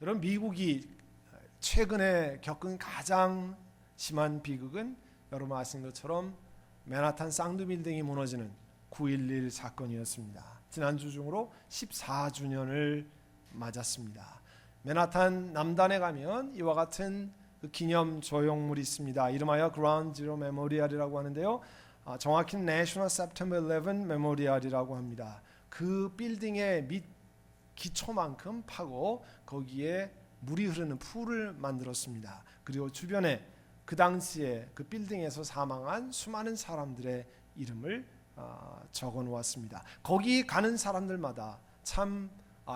여러분, 미국이 최근에 겪은 가장 심한 비극은 여러분 아시는 것처럼 맨하탄 쌍두빌딩이 무너지는 9.11 사건이었습니다. 지난주 중으로 14주년을 맞았습니다. 맨하탄 남단에 가면 이와 같은 그 기념 조형물이 있습니다. 이름하여 그라운드 지로 메모리얼이라고 하는데요. 정확히는 내셔널 September 11 메모리얼이라고 합니다. 그 빌딩의 밑 기초만큼 파고 거기에 물이 흐르는 풀을 만들었습니다. 그리고 주변에 그 당시에 그 빌딩에서 사망한 수많은 사람들의 이름을 적어 놓았습니다. 거기 가는 사람들마다 참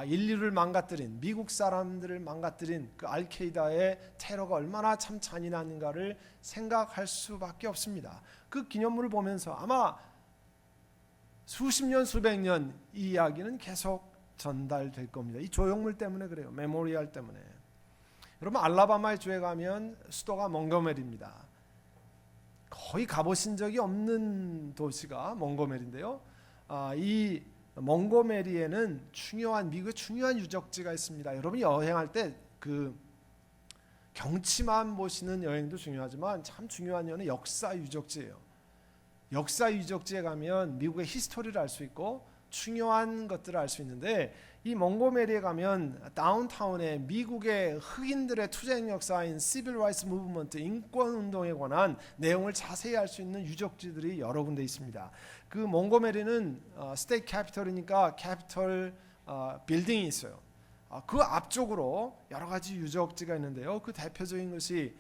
인류를 망가뜨린, 미국 사람들을 망가뜨린 그 알케이다의 테러가 얼마나 참 잔인한가를 생각할 수밖에 없습니다. 그 기념물을 보면서 아마 수십 년, 수백 년 이 이야기는 계속 전달될 겁니다. 이 조형물 때문에 그래요. 메모리얼 때문에. 여러분, 알라바마의 주에 가면 수도가 몽고메리입니다. 거의 가보신 적이 없는 도시가 몽고메리인데요. 이 몽고메리에는 미국의 중요한 유적지가 있습니다. 여러분이 여행할 때 그 경치만 보시는 여행도 중요하지만 참 중요한 여는 역사 유적지예요. 역사 유적지에 가면 미국의 히스토리를 알 수 있고 중요한 것들을 알 수 있는데, 이 몽고메리에 가면 다운타운에 미국의 흑인들의 투쟁 역사인 시빌 라이츠 무브먼트, 인권 운동에 관한 내용을 자세히 알 수 있는 유적지들이 여러 군데 있습니다. 그 몽고메리는 스테이트 캐피털이니까 캐피털 빌딩이 있어요. 그 앞쪽으로 여러 가지 유적지가 있는데요. 그 대표적인 것이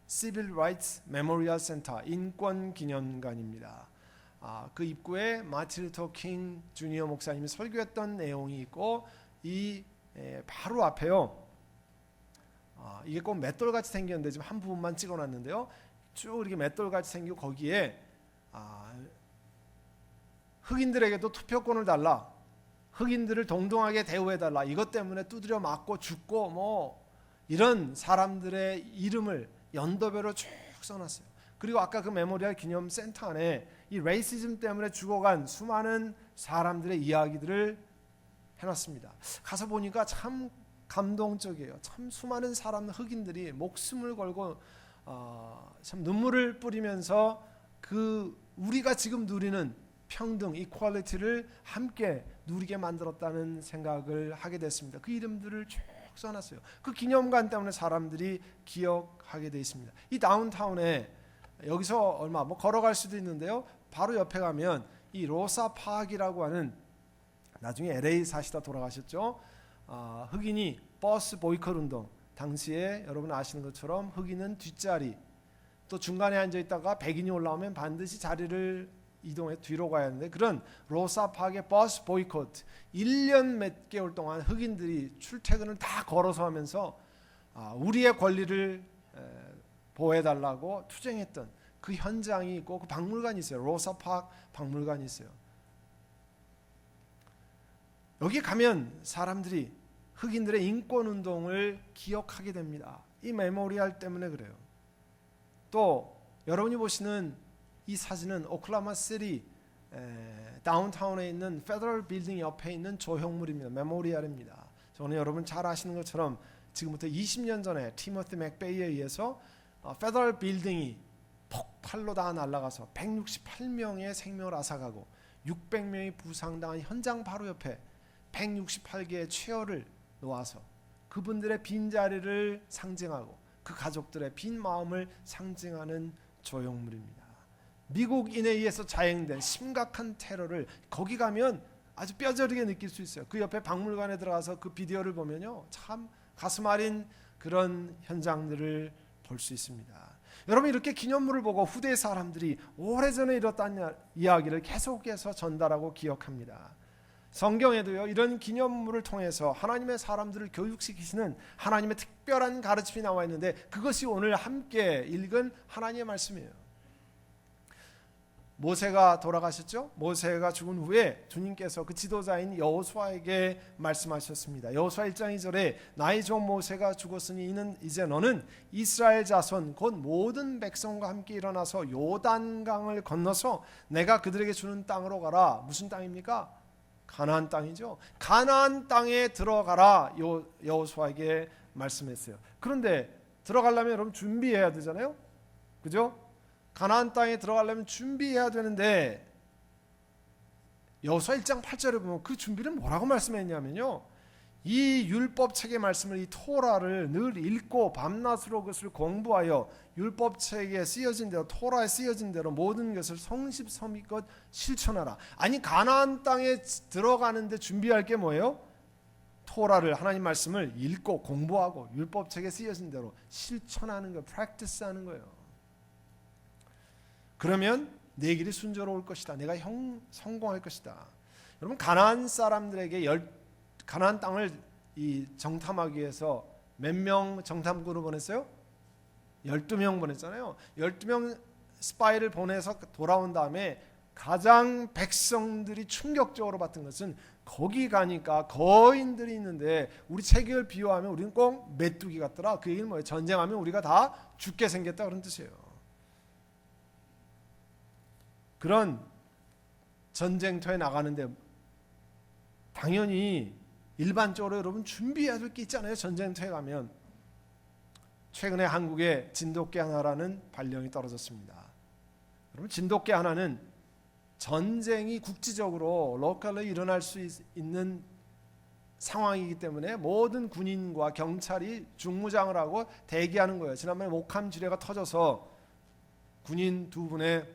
시빌 라이츠 메모리얼 센터, 인권 기념관입니다. 그 입구에 마틴 루터 킹 주니어 목사님이 설교했던 내용이 있고, 이 바로 앞에요. 이게 꼭 맷돌같이 생겼는데 지금 한 부분만 찍어놨는데요. 쭉 이렇게 맷돌같이 생기고 거기에 흑인들에게도 투표권을 달라, 흑인들을 동등하게 대우해달라, 이것 때문에 두드려 맞고 죽고 뭐 이런 사람들의 이름을 연도별로 쭉 써놨어요. 그리고 아까 그 메모리얼 기념센터 안에 이 레이시즘 때문에 죽어간 수많은 사람들의 이야기들을 해놨습니다. 가서 보니까 참 감동적이에요. 참 수많은 사람, 흑인들이 목숨을 걸고 참 눈물을 뿌리면서 그 우리가 지금 누리는 평등, 이퀄리티를 함께 누리게 만들었다는 생각을 하게 됐습니다. 그 이름들을 쭉 써놨어요. 그 기념관 때문에 사람들이 기억하게 되어 있습니다. 이 다운타운에 여기서 얼마 걸어갈 수도 있는데요. 바로 옆에 가면 이 로사 파크이라고 하는, 나중에 LA 사시다 돌아가셨죠. 흑인이 버스 보이콧 운동 당시에 여러분 아시는 것처럼 흑인은 뒷자리, 또 중간에 앉아 있다가 백인이 올라오면 반드시 자리를 이동해 뒤로 가야 하는데, 그런 로사 파크의 버스 보이콧 1년 몇 개월 동안 흑인들이 출퇴근을 다 걸어서 하면서 우리의 권리를 보호해달라고 투쟁했던 그 현장이 있고, 그 박물관이 있어요. 로사 파크 박물관이 있어요. 여기 가면 사람들이 흑인들의 인권운동을 기억하게 됩니다. 이 메모리얼 때문에 그래요. 또 여러분이 보시는 이 사진은 오클라호마 시티 다운타운에 있는 페더럴 빌딩 옆에 있는 조형물입니다. 메모리얼입니다. 저는 여러분 잘 아시는 것처럼 지금부터 20년 전에 티모티 맥베이에 의해서 페더럴 빌딩이 폭발로 다 날아가서 168명의 생명을 앗아가고 600명이 부상당한 현장 바로 옆에 168개의 체어를 놓아서 그분들의 빈자리를 상징하고 그 가족들의 빈 마음을 상징하는 조형물입니다. 미국인에 의해서 자행된 심각한 테러를 거기 가면 아주 뼈저리게 느낄 수 있어요. 그 옆에 박물관에 들어가서 그 비디오를 보면요, 참 가슴 아린 그런 현장들을 볼 수 있습니다. 여러분, 이렇게 기념물을 보고 후대 사람들이 오래전에 이뤘다는 이야기를 계속해서 전달하고 기억합니다. 성경에도요, 이런 기념물을 통해서 하나님의 사람들을 교육시키시는 하나님의 특별한 가르침이 나와 있는데, 그것이 오늘 함께 읽은 하나님의 말씀이에요. 모세가 돌아가셨죠? 모세가 죽은 후에 주님께서 그 지도자인 여호수아에게 말씀하셨습니다. 여호수아 1장 2절에 나의 종 모세가 죽었으니 이제 너는 이스라엘 자손 곧 모든 백성과 함께 일어나서 요단강을 건너서 내가 그들에게 주는 땅으로 가라. 무슨 땅입니까? 가나안 땅이죠. 가나안 땅에 들어가라 여호수아에게 말씀했어요. 그런데 들어가려면 여러분 준비해야 되잖아요. 그죠? 가나안 땅에 들어가려면 준비해야 되는데 여호수아 1장 8절에 보면 그 준비는 뭐라고 말씀했냐면요. 이 율법책의 말씀을, 이 토라를 늘 읽고 밤낮으로 그것을 공부하여 율법책에 쓰여진 대로, 토라에 쓰여진 대로 모든 것을 성심성의껏 실천하라. 아니 가나안 땅에 들어가는데 준비할 게 뭐예요? 토라를, 하나님 말씀을 읽고 공부하고 율법책에 쓰여진 대로 실천하는 거예요. 프랙티스하는 거예요. 그러면 내 길이 순조로울 것이다. 내가 성공할 것이다. 여러분 가나안 사람들에게 가나안 땅을 정탐하기 위해서 몇 명 정탐꾼을 보냈어요? 12명 보냈잖아요. 12명 스파이를 보내서 돌아온 다음에 가장 백성들이 충격적으로 봤던 것은 거기 가니까 거인들이 있는데 우리 체격을 비유하면 우리는 꼭 메뚜기 같더라. 그 얘기는 뭐예요? 전쟁하면 우리가 다 죽게 생겼다 그런 뜻이에요. 그런 전쟁터에 나가는데 당연히 일반적으로 여러분 준비해야 될 게 있잖아요. 전쟁터에 가면. 최근에 한국에 진돗개 하나라는 발령이 떨어졌습니다. 여러분 진돗개 하나는 전쟁이 국지적으로 로컬로 일어날 수 있는 상황이기 때문에 모든 군인과 경찰이 중무장을 하고 대기하는 거예요. 지난번에 목함 지뢰가 터져서 군인 2분의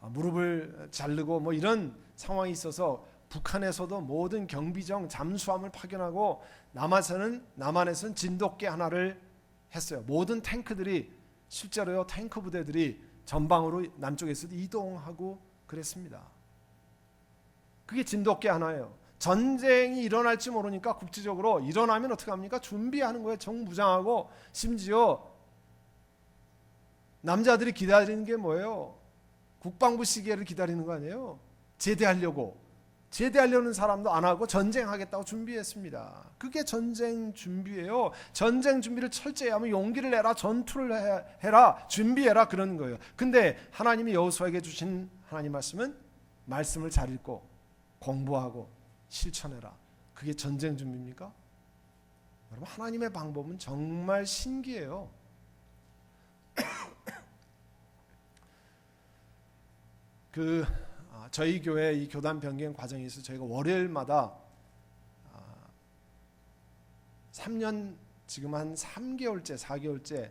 무릎을 자르고 뭐 이런 상황이 있어서 북한에서도 모든 경비정 잠수함을 파견하고 남한에서는 진돗개 하나를 했어요. 모든 탱크들이 실제로요 탱크 부대들이 전방으로 남쪽에서도 이동하고 그랬습니다. 그게 진돗개 하나예요. 전쟁이 일어날지 모르니까 국지적으로 일어나면 어떻게 합니까? 준비하는 거예요. 정무장하고 심지어 남자들이 기다리는 게 뭐예요? 국방부 시계를 기다리는 거 아니에요? 제대하려는 사람도 안 하고 전쟁하겠다고 준비했습니다. 그게 전쟁 준비예요. 전쟁 준비를 철저히 하면 용기를 내라, 전투를 해라, 준비해라 그런 거예요. 근데 하나님이 여호수아에게 주신 하나님 말씀을 잘 읽고 공부하고 실천해라. 그게 전쟁 준비입니까? 여러분 하나님의 방법은 정말 신기해요. 저희 교회 이 교단 변경 과정에서 저희가 월요일마다 3년 지금 한 3개월째 4개월째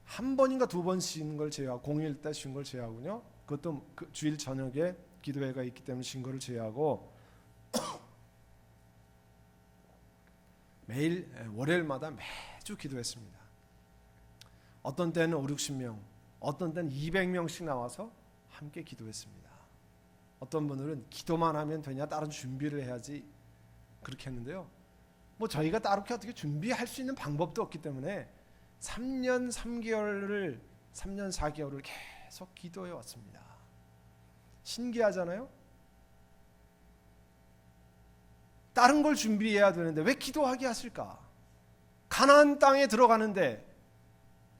한 번인가 2번 쉬는 걸 제외하고 공휴일 때 쉰 걸 제외하고요. 그것도 그 주일 저녁에 기도회가 있기 때문에 쉰 거를 제외하고 매일 월요일마다 매주 기도했습니다. 어떤 때는 5, 60명, 어떤 때는 200명씩 나와서 함께 기도했습니다. 어떤 분들은 기도만 하면 되냐, 다른 준비를 해야지 그렇게 했는데요. 뭐 저희가 따로 어떻게 준비할 수 있는 방법도 없기 때문에 3년 4개월을 계속 기도해 왔습니다. 신기하잖아요. 다른 걸 준비해야 되는데 왜 기도하게 하실까? 가나안 땅에 들어가는데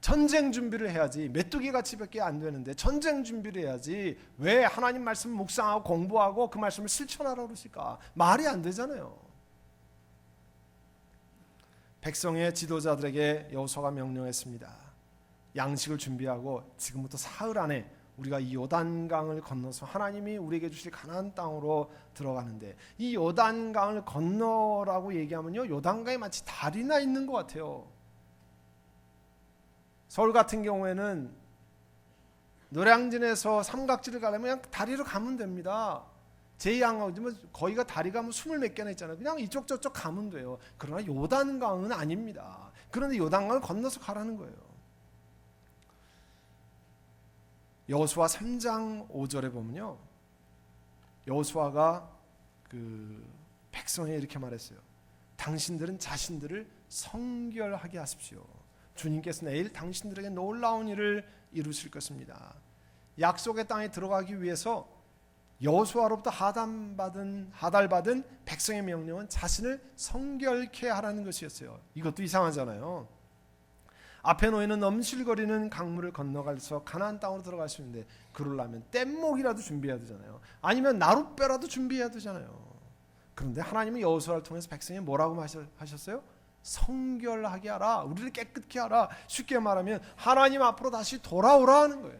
전쟁 준비를 해야지. 메뚜기 같이밖에 안 되는데 전쟁 준비를 해야지. 왜 하나님 말씀 묵상하고 공부하고 그 말씀을 실천하라고 그러실까? 말이 안 되잖아요. 백성의 지도자들에게 여호수아가 명령했습니다. 양식을 준비하고 지금부터 사흘 안에 우리가 이 요단강을 건너서 하나님이 우리에게 주실 가나안 땅으로 들어가는데, 이 요단강을 건너라고 얘기하면요 요단강에 마치 다리나 있는 것 같아요. 서울 같은 경우에는 노량진에서 삼각지를 가려면 그냥 다리로 가면 됩니다. 제2항로지만 거기가 다리가 뭐 20몇 개나 있잖아요. 그냥 이쪽 저쪽 가면 돼요. 그러나 요단강은 아닙니다. 그런데 요단강을 건너서 가라는 거예요. 여호수아 3장 5절에 보면요, 여호수아가 백성에 이렇게 말했어요. 당신들은 자신들을 성결하게 하십시오. 주님께서 내일 당신들에게 놀라운 일을 이루실 것입니다. 약속의 땅에 들어가기 위해서 여호수아로부터 하달받은 백성의 명령은 자신을 성결케 하라는 것이었어요. 이것도 이상하잖아요. 앞에 놓이는 넘실거리는 강물을 건너가서 가나안 땅으로 들어갈 수 있는데 그러려면 뗏목이라도 준비해야 되잖아요. 아니면 나룻배라도 준비해야 되잖아요. 그런데 하나님은 여호수아를 통해서 백성이 뭐라고 하셨어요? 성결하게 하라. 우리를 깨끗게 하라. 쉽게 말하면 하나님 앞으로 다시 돌아오라 하는 거예요.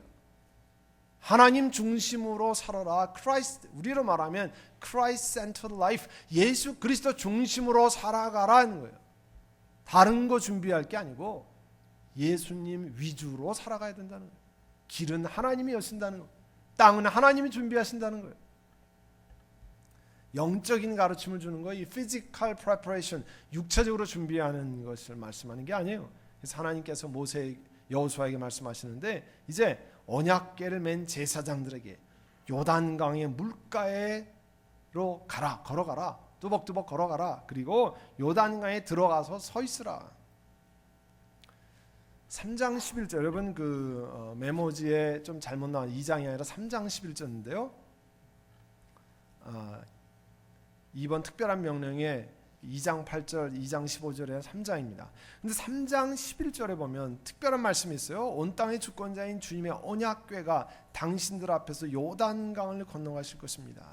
하나님 중심으로 살아라. 크라이스트, 우리로 말하면 Christ centered life, 예수 그리스도 중심으로 살아가라는 거예요. 다른 거 준비할 게 아니고 예수님 위주로 살아가야 된다는 거예요. 길은 하나님이 여신다는 거예요. 땅은 하나님이 준비하신다는 거예요. 영적인 가르침을 주는 거, 이 physical preparation, 육체적으로 준비하는 것을 말씀하는 게 아니에요. 그래서 하나님께서 모세 여호수아에게 말씀하시는데 이제 언약궤를 맨 제사장들에게 요단강의 물가에로 가라, 걸어가라, 뚜벅뚜벅 걸어가라. 그리고 요단강에 들어가서 서 있으라. 3장 11절, 여러분 그 메모지에 좀 잘못 나온 2장이 아니라 3장 11절인데요. 이번 특별한 명령에 2장 8절, 2장 15절에 3장입니다. 근데 3장 11절에 보면 특별한 말씀이 있어요. 온 땅의 주권자인 주님의 언약궤가 당신들 앞에서 요단강을 건너가실 것입니다.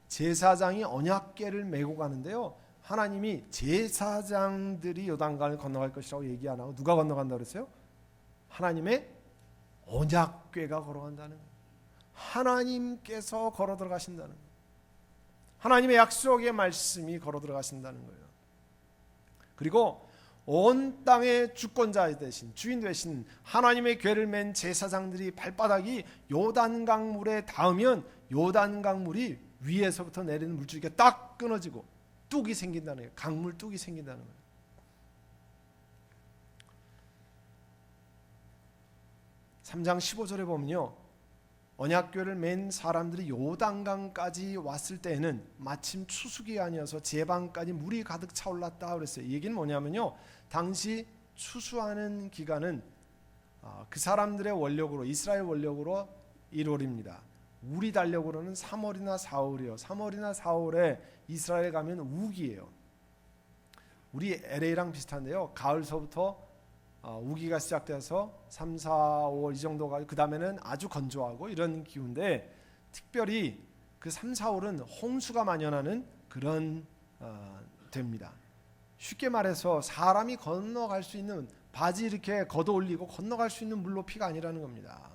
제사장이 언약궤를 메고 가는데요. 하나님이 제사장들이 요단강을 건너갈 것이라고 얘기 안 하고 누가 건너간다고 그랬어요? 하나님의 언약궤가 걸어간다는 거예요. 하나님께서 걸어 들어가신다는 거예요. 하나님의 약속의 말씀이 걸어 들어가신다는 거예요. 그리고 온 땅의 주권자 되신, 주인 되신 하나님의 궤를 맨 제사장들이 발바닥이 요단강 물에 닿으면 요단강 물이 위에서부터 내리는 물줄기가 딱 끊어지고 뚝이 생긴다는 거예요. 강물 뚝이 생긴다는 거예요. (3장 15절에) 보면요, 언약궤를 맨 사람들이 요단강까지 왔을 때에는 마침 추수기 아니어서 제방까지 물이 가득 차올랐다 그랬어요. 이 얘기는 뭐냐면요, 당시 추수하는 기간은 그 사람들의 원력으로, 이스라엘 원력으로 1월입니다. 우리 달력으로는 3월이나 4월이요. 3월이나 4월에 이스라엘 가면 우기예요. 우리 LA랑 비슷한데요. 가을서부터 우기가 시작돼서 3, 4, 5월 이 정도가, 그 다음에는 아주 건조하고 이런 기후인데, 특별히 그 3, 4월은 홍수가 만연하는 그런 됩니다. 쉽게 말해서 사람이 건너갈 수 있는, 바지 이렇게 걷어 올리고 건너갈 수 있는 물 높이가 아니라는 겁니다.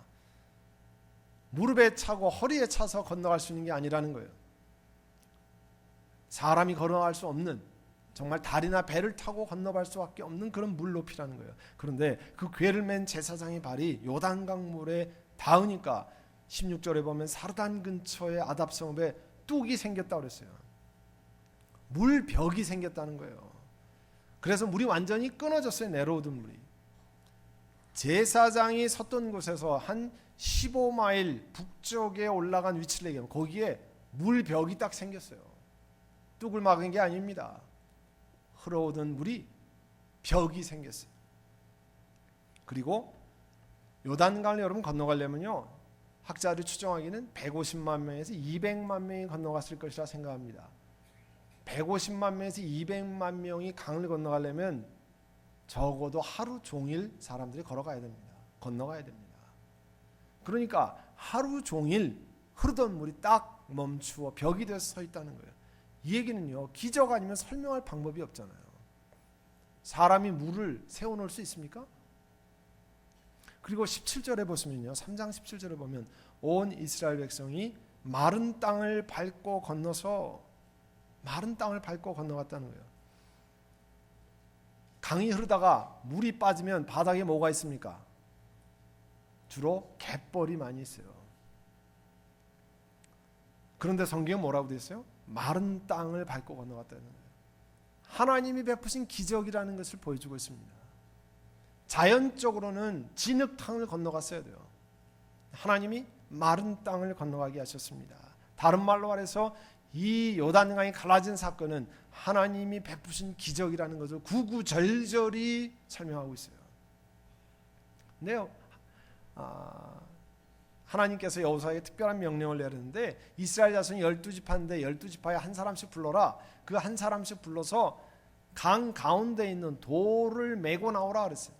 무릎에 차고 허리에 차서 건너갈 수 있는 게 아니라는 거예요. 사람이 걸어갈 수 없는, 정말 다리나 배를 타고 건너갈 수밖에 없는 그런 물 높이라는 거예요. 그런데 그 궤를 맨 제사장의 발이 요단강 물에 닿으니까 16절에 보면 사르단 근처의 아답성읍에 뚝이 생겼다고 그랬어요. 물벽이 생겼다는 거예요. 그래서 물이 완전히 끊어졌어요. 내려오던 물이. 제사장이 섰던 곳에서 한 15마일 북쪽에 올라간 위치를 얘기하면 거기에 물벽이 딱 생겼어요. 뚝을 막은 게 아닙니다. 흘러오던 물이 벽이 생겼어요. 그리고 요단강을 여러분 건너가려면요, 학자들이 추정하기는 150만 명에서 200만 명이 건너갔을 것이라 생각합니다. 150만 명에서 200만 명이 강을 건너가려면 적어도 하루 종일 사람들이 걸어가야 됩니다. 건너가야 됩니다. 그러니까 하루 종일 흐르던 물이 딱 멈추어 벽이 돼서 서 있다는 거예요. 이 얘기는요, 기적 아니면 설명할 방법이 없잖아요. 사람이 물을 세워놓을 수 있습니까? 그리고 17절에 보시면요, 3장 17절에 보면 온 이스라엘 백성이 마른 땅을 밟고 건너서 마른 땅을 밟고 건너갔다는 거예요. 강이 흐르다가 물이 빠지면 바닥에 뭐가 있습니까? 주로 갯벌이 많이 있어요. 그런데 성경은 뭐라고 되어 있어요? 마른 땅을 밟고 건너갔다는 거예요. 하나님이 베푸신 기적이라는 것을 보여주고 있습니다. 자연적으로는 진흙탕을 건너갔어야 돼요. 하나님이 마른 땅을 건너가게 하셨습니다. 다른 말로 말해서 이 요단강이 갈라진 사건은 하나님이 베푸신 기적이라는 것을 구구절절히 설명하고 있어요. 근데요, 하나님께서 여호수아에게 특별한 명령을 내렸는데, 이스라엘 자손이 12지파인데 12지파에 한 사람씩 불러라. 그 한 사람씩 불러서 강 가운데 있는 돌을 메고 나오라 그랬어요.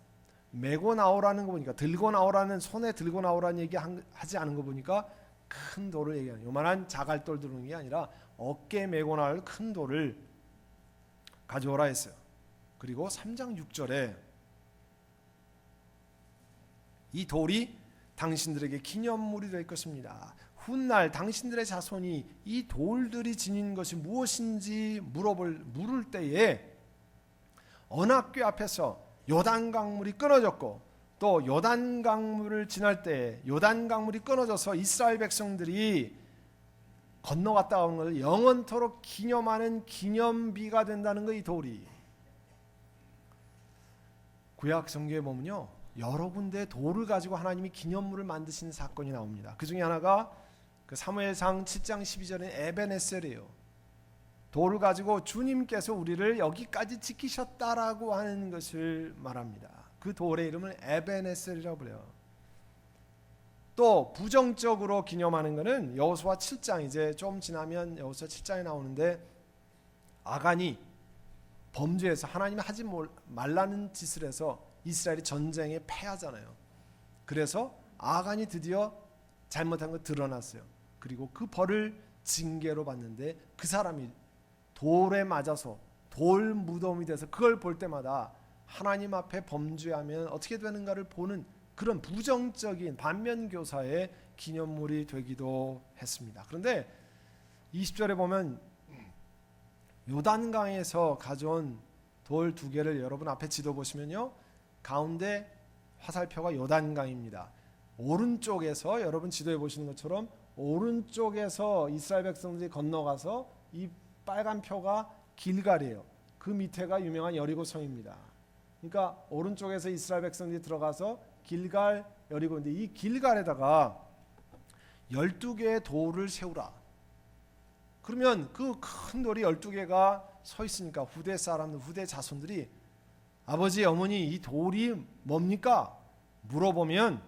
메고 나오라는 거 보니까 들고 나오라는 손에 들고 나오라는 얘기 하지 않은 거 보니까 큰 돌을 얘기하는 요만한 자갈돌 들는 게 아니라 어깨에 메고 나올 큰 돌을 가져오라 했어요. 그리고 3장 6절에 이 돌이 당신들에게 기념물이 될 것입니다. 훗날 당신들의 자손이 이 돌들이 지닌 것이 무엇인지 물을 때에 언약궤 앞에서 요단강물이 끊어졌고 또 요단강물을 지날 때 요단강물이 끊어져서 이스라엘 백성들이 건너갔다 온 것을 영원토록 기념하는 기념비가 된다는 거. 이 돌이 구약 성경에 보면요 여러 군데 돌을 가지고 하나님이 기념물을 만드시는 사건이 나옵니다. 그 중에 하나가 그 사무엘상 7장 12절에 에벤에셀이에요. 돌을 가지고 주님께서 우리를 여기까지 지키셨다라고 하는 것을 말합니다. 그 돌의 이름을 에벤에셀이라고 불러요. 또 부정적으로 기념하는 것은 여호수아 7장, 이제 좀 지나면 여호수아 7장에 나오는데 아간이 범죄해서 하나님이 하지 말라는 짓을 해서 이스라엘이 전쟁에 패하잖아요. 그래서 아간이 드디어 잘못한 거 드러났어요. 그리고 그 벌을 징계로 받는데 그 사람이 돌에 맞아서 돌 무덤이 돼서 그걸 볼 때마다 하나님 앞에 범죄하면 어떻게 되는가를 보는 그런 부정적인 반면교사의 기념물이 되기도 했습니다. 그런데 20절에 보면 요단강에서 가져온 돌 2개를 여러분 앞에 지도 보시면요 가운데 화살표가 요단강입니다. 오른쪽에서 여러분 지도에 보시는 것처럼 오른쪽에서 이스라엘 백성들이 건너가서 이 빨간 표가 길갈이에요. 그 밑에가 유명한 여리고성입니다. 그러니까 오른쪽에서 이스라엘 백성들이 들어가서 길갈 여리고인데 이 길갈에다가 12개의 돌을 세우라. 그러면 그 큰 돌이 12개가 서 있으니까 후대 사람들, 후대 자손들이 아버지, 어머니 이 돌이 뭡니까? 물어보면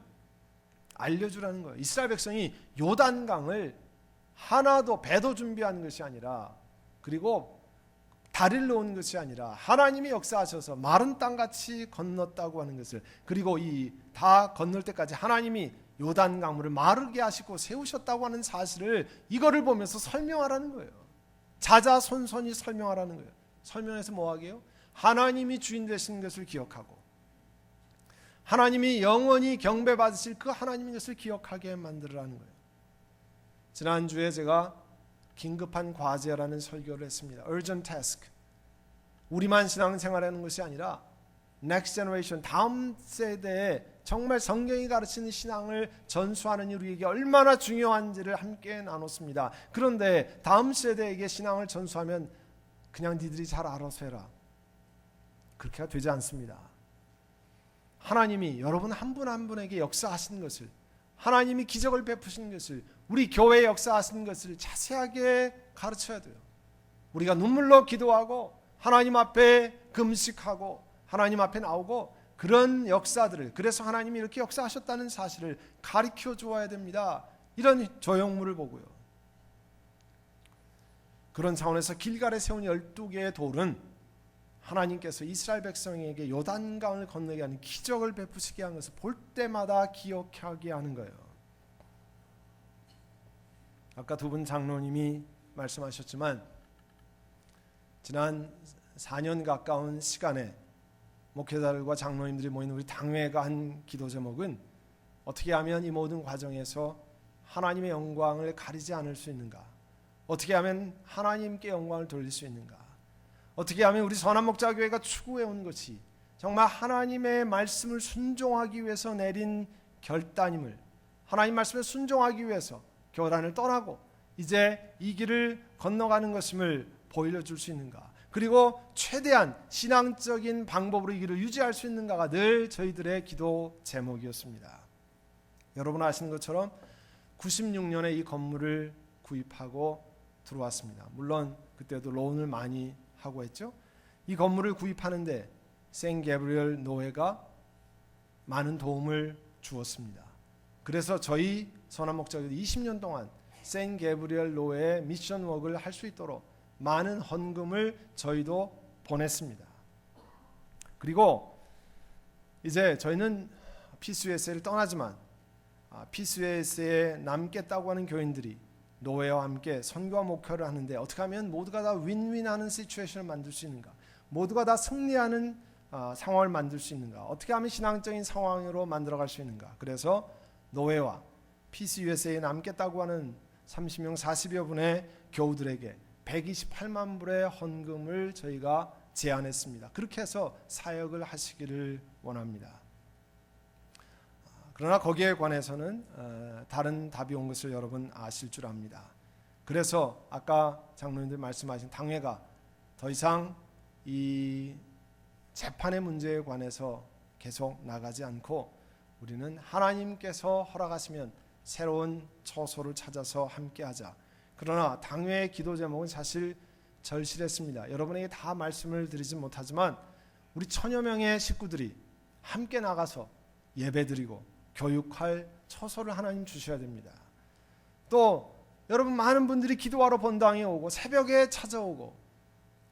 알려주라는 거예요. 이스라엘 백성이 요단강을 하나도 배도 준비한 것이 아니라 그리고 다리를 놓은 것이 아니라 하나님이 역사하셔서 마른 땅같이 건넜다고 하는 것을, 그리고 이 다 건널 때까지 하나님이 요단 강물을 마르게 하시고 세우셨다고 하는 사실을 이거를 보면서 설명하라는 거예요. 자자손손이 설명하라는 거예요. 설명해서 뭐 하게요? 하나님이 주인 되신 것을 기억하고 하나님이 영원히 경배받으실 그 하나님의 것을 기억하게 만들으라는 거예요. 지난주에 제가 긴급한 과제라는 설교를 했습니다. Urgent task. 우리만 신앙생활하는 것이 아니라 Next generation, 다음 세대에 정말 성경이 가르치는 신앙을 전수하는 일 우리에게 얼마나 중요한지를 함께 나눴습니다. 그런데 다음 세대에게 신앙을 전수하면 그냥 니들이 잘 알아서 해라, 그렇게가 되지 않습니다. 하나님이 여러분 한 분 한 분에게 역사하시는 것을, 하나님이 기적을 베푸시는 것을, 우리 교회에 역사하시는 것을 자세하게 가르쳐야 돼요. 우리가 눈물로 기도하고 하나님 앞에 금식하고 하나님 앞에 나오고 그런 역사들을, 그래서 하나님이 이렇게 역사하셨다는 사실을 가르쳐 주어야 됩니다. 이런 조형물을 보고요. 그런 차원에서 길갈에 세운 12개의 돌은 하나님께서 이스라엘 백성에게 요단강을 건너게 하는 기적을 베푸시게 한 것을 볼 때마다 기억하게 하는 거예요. 아까 두 분 장로님이 말씀하셨지만 지난 4년 가까운 시간에 목회자들과 장로님들이 모이는 우리 당회가 한 기도 제목은 어떻게 하면 이 모든 과정에서 하나님의 영광을 가리지 않을 수 있는가, 어떻게 하면 하나님께 영광을 돌릴 수 있는가, 어떻게 하면 우리 선한목자교회가 추구해온 것이 정말 하나님의 말씀을 순종하기 위해서 내린 결단임을, 하나님 말씀에 순종하기 위해서 교단을 떠나고 이제 이 길을 건너가는 것임을 보여줄 수 있는가, 그리고 최대한 신앙적인 방법으로 이 길을 유지할 수 있는가가 늘 저희들의 기도 제목이었습니다. 여러분 아시는 것처럼 96년에 이 건물을 구입하고 들어왔습니다. 물론 그때도 론을 많이 하고 했죠. 이 건물을 구입하는데 생 게브리엘 노회가 많은 도움을 주었습니다. 그래서 저희 선한목자교회 20년 동안 생 게브리엘 노회의 미션 워크를 할 수 있도록 많은 헌금을 저희도 보냈습니다. 그리고 이제 저희는 피스 USA를 떠나지만 피스 USA에 남겠다고 하는 교인들이 노예와 함께 선교와 목회를 하는데 어떻게 하면 모두가 다 윈윈하는 시츄에이션을 만들 수 있는가, 모두가 다 승리하는 상황을 만들 수 있는가, 어떻게 하면 신앙적인 상황으로 만들어갈 수 있는가. 그래서 노예와 피스 USA에 남겠다고 하는 30명 40여 분의 교우들에게 128만 불의 헌금을 저희가 제안했습니다. 그렇게 해서 사역을 하시기를 원합니다. 그러나 거기에 관해서는 다른 답이 온 것을 여러분 아실 줄 압니다. 그래서 아까 장로님들 말씀하신 당회가 더 이상 이 재판의 문제에 관해서 계속 나가지 않고 우리는 하나님께서 허락하시면 새로운 처소를 찾아서 함께하자. 그러나 당회의 기도 제목은 사실 절실했습니다. 여러분에게 다 말씀을 드리지 못하지만 우리 1000여 명의 식구들이 함께 나가서 예배드리고 교육할 처소를 하나님 주셔야 됩니다. 또 여러분 많은 분들이 기도하러 본당에 오고 새벽에 찾아오고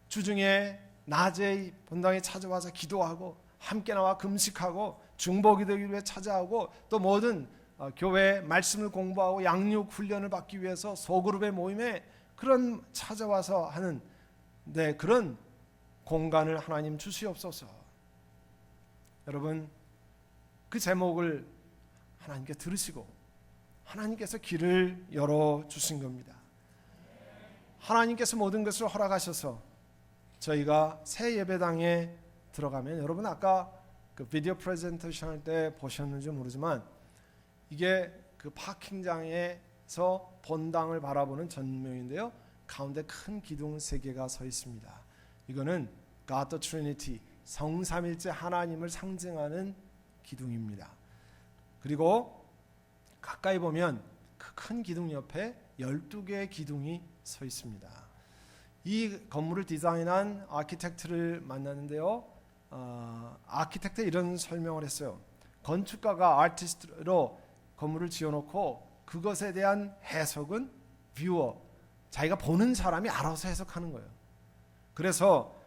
주중에 낮에 본당에 찾아와서 기도하고 함께 나와 금식하고 중보기도를 위해 찾아오고 또 모든 교회 말씀을 공부하고 양육 훈련을 받기 위해서 소그룹의 모임에 그런 찾아와서 하는 그런 공간을 하나님 주시옵소서. 여러분 그 제목을 하나님께 들으시고 하나님께서 길을 열어주신 겁니다. 하나님께서 모든 것을 허락하셔서 저희가 새 예배당에 들어가면 여러분 아까 그 비디오 프레젠테이션 할 때 보셨는지 모르지만 이게 그 파킹장에서 본당을 바라보는 전면인데요. 가운데 큰 기둥 3개가 서 있습니다. 이거는 God the Trinity, 성삼일째 하나님을 상징하는 기둥입니다. 그리고 가까이 보면 그 큰 기둥 옆에 12개의 기둥이 서 있습니다. 이 건물을 디자인한 아키텍트를 만났는데요. 아키텍트 이런 설명을 했어요. 건축가가 아티스트로 건물을 지어놓고 그것에 대한 해석은 뷰어, 자기가 보는 사람이 알아서 해석하는 거예요. 그래서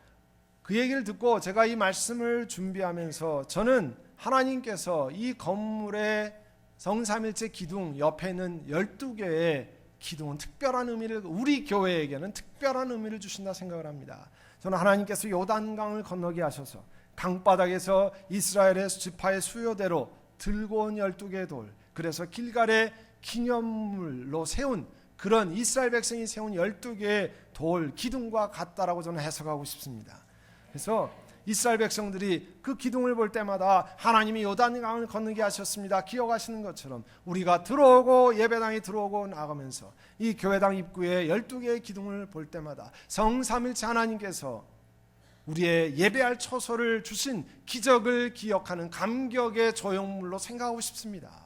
그 얘기를 듣고 제가 이 말씀을 준비하면서 저는 하나님께서 이 건물의 성삼일체 기둥 옆에 있는 12개의 기둥은 특별한 의미를, 우리 교회에게는 특별한 의미를 주신다 생각을 합니다. 저는 하나님께서 요단강을 건너게 하셔서 강바닥에서 이스라엘의 지파의 수요대로 들고 온 12개의 돌, 그래서 길갈의 기념물로 세운 그런 이스라엘 백성이 세운 12개의 돌 기둥과 같다라고 저는 해석하고 싶습니다. 그래서 이스라엘 백성들이 그 기둥을 볼 때마다 하나님이 요단강을 건너게 하셨습니다 기억하시는 것처럼 우리가 들어오고 예배당에 들어오고 나가면서 이 교회당 입구에 12개의 기둥을 볼 때마다 성삼일체 하나님께서 우리의 예배할 처소를 주신 기적을 기억하는 감격의 조형물로 생각하고 싶습니다.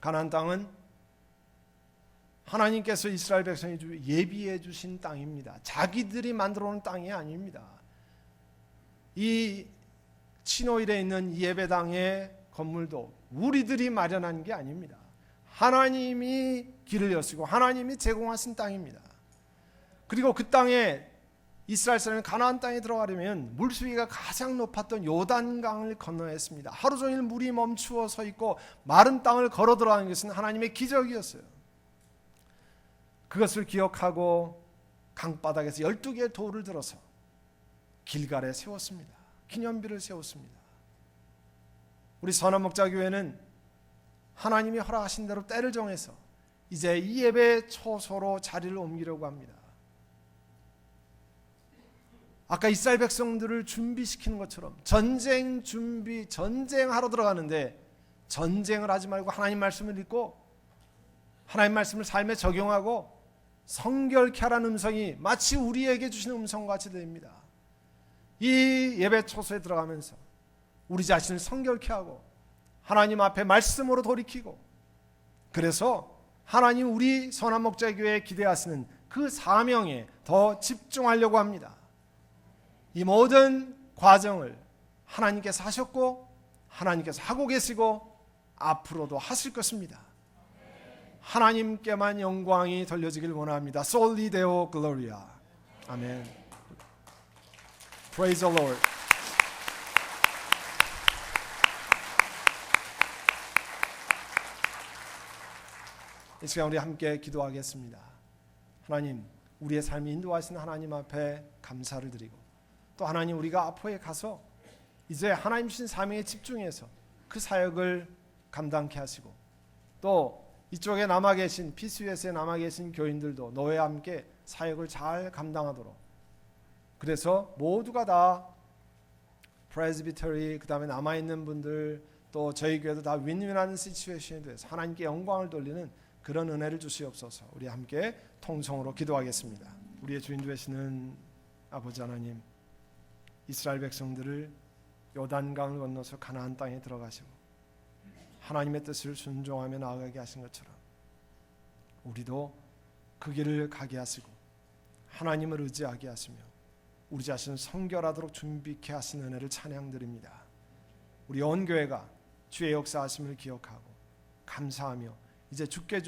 가나안 땅은 하나님께서 이스라엘 백성이 예비해 주신 땅입니다. 자기들이 만들어 놓은 땅이 아닙니다. 이 치노일에 있는 예배당의 건물도 우리들이 마련한 게 아닙니다. 하나님이 길을 여시고 하나님이 제공하신 땅입니다. 그리고 그 땅에 이스라엘 사람이 가나안 땅에 들어가려면 물수위가 가장 높았던 요단강을 건너야 했습니다. 하루 종일 물이 멈추어 서 있고 마른 땅을 걸어 들어가는 것은 하나님의 기적이었어요. 그것을 기억하고 강바닥에서 12개의 돌을 들어서 길갈에 세웠습니다. 기념비를 세웠습니다. 우리 선한목자교회는 하나님이 허락하신 대로 때를 정해서 이제 이 예배 처소로 자리를 옮기려고 합니다. 아까 이스라엘 백성들을 준비시키는 것처럼 전쟁하러 들어가는데 전쟁을 하지 말고 하나님 말씀을 읽고 하나님 말씀을 삶에 적용하고 성결케 하라는 음성이 마치 우리에게 주시는 음성과 같이 됩니다. 이 예배 처소에 들어가면서 우리 자신을 성결케 하고 하나님 앞에 말씀으로 돌이키고, 그래서 하나님 우리 선한목자교회에 기대하시는 그 사명에 더 집중하려고 합니다. 이 모든 과정을 하나님께서 하셨고 하나님께서 하고 계시고 앞으로도 하실 것입니다. 하나님께만 영광이 돌려지길 원합니다. Soli Deo Gloria. 아멘. Praise the Lord. 이 시간 우리 함께 기도하겠습니다. 하나님, 우리의 삶이 인도하신 하나님 앞에 감사를 드리고, 또 하나님, 우리가 아포에 가서 이제 하나님 주신 사명에 집중해서 그 사역을 감당케 하시고, 또 이쪽에 남아 계신 PCUS에 남아 계신 교인들도 너와 함께 사역을 잘 감당하도록, 그래서 모두가 다 프레스비터리, 그 다음에 남아있는 분들, 또 저희 교회도 다 윈윈하는 시츄에이션에 대해서 하나님께 영광을 돌리는 그런 은혜를 주시옵소서. 우리 함께 통성으로 기도하겠습니다. 우리의 주인 되시는 아버지 하나님, 이스라엘 백성들을 요단강을 건너서 가나안 땅에 들어가시고 하나님의 뜻을 순종하며 나아가게 하신 것처럼 우리도 그 길을 가게 하시고 하나님을 의지하게 하시며 우리 자신을 성결하도록 준비케 하신 은혜를 찬양드립니다. 우리 온 교회가 주의 역사하심을 기억하고 감사하며 이제 주께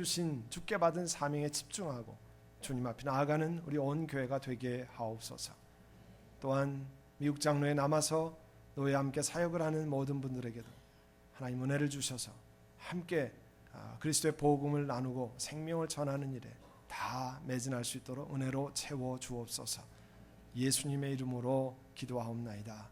받은 사명에 집중하고 주님 앞에 나아가는 우리 온 교회가 되게 하옵소서. 또한 미국 장로에 남아서 너희와 함께 사역을 하는 모든 분들에게도 하나님 은혜를 주셔서 함께 그리스도의 복음을 나누고 생명을 전하는 일에 다 매진할 수 있도록 은혜로 채워 주옵소서. 예수님의 이름으로 기도하옵나이다.